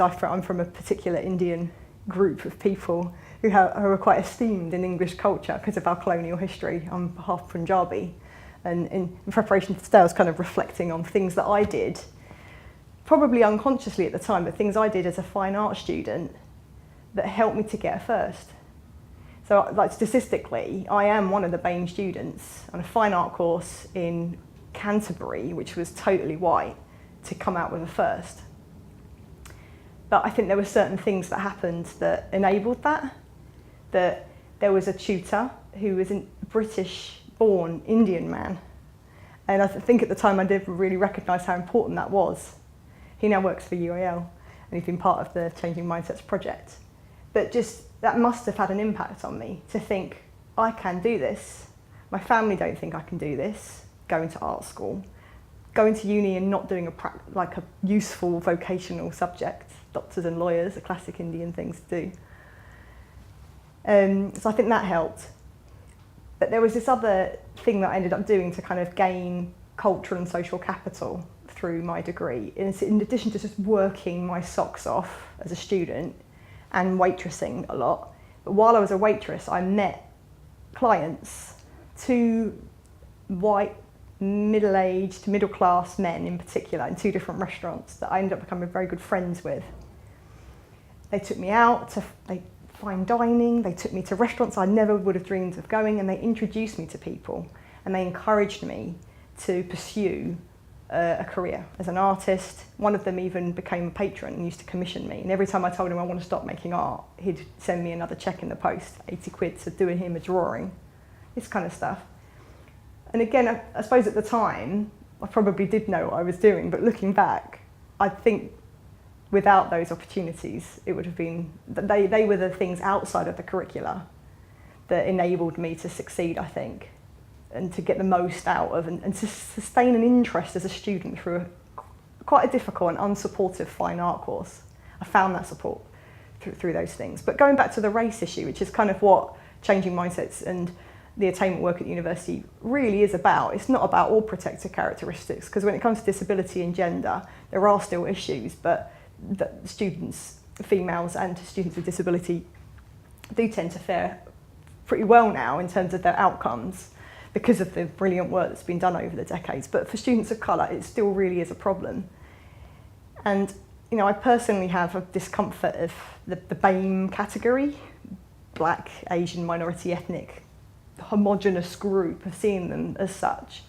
I'm from a particular Indian group of people who are quite esteemed in English culture because of our colonial history. I'm half Punjabi, and in preparation for today I was kind of reflecting on things that I did, probably unconsciously at the time, but things I did as a fine art student that helped me to get a first. So, like, statistically, I am one of the BAME students on a fine art course in Canterbury, which was totally white, to come out with a first. But I think there were certain things that happened that enabled that. That there was a tutor who was a British-born Indian man. And I think at the time I didn't really recognise how important that was. He now works for UAL and he's been part of the Changing Mindsets project. But just that must have had an impact on me to think, I can do this. My family don't think I can do this, going to art school. Going to uni and not doing a useful vocational subject. Doctors and lawyers are classic Indian things to do. So I think that helped. But there was this other thing that I ended up doing to kind of gain cultural and social capital through my degree. In addition to just working my socks off as a student and waitressing a lot. But while I was a waitress, I met clients, two white, middle-aged, middle-class men in particular, in two different restaurants that I ended up becoming very good friends with. They took me out to fine dining, they took me to restaurants I never would have dreamed of going, and they introduced me to people, and they encouraged me to pursue a career as an artist. One of them even became a patron and used to commission me, and every time I told him I want to stop making art, he'd send me another cheque in the post, 80 quid to doing him a drawing, this kind of stuff. And again, I suppose at the time, I probably did know what I was doing, but looking back, I think without those opportunities, it would have been, they were the things outside of the curricula that enabled me to succeed, I think, and to get the most out of, and to sustain an interest as a student through quite a difficult and unsupportive fine art course. I found that support through those things. But going back to the race issue, which is kind of what Changing Mindsets and the attainment work at the university really is about. It's not about all protected characteristics, because when it comes to disability and gender, there are still issues, but that students, females and students with disability, do tend to fare pretty well now in terms of their outcomes because of the brilliant work that's been done over the decades. But for students of colour, it still really is a problem. And you know, I personally have a discomfort of the BAME category, black, Asian, minority, ethnic, homogenous group, of seeing them as such,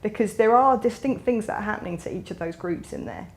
because there are distinct things that are happening to each of those groups in there.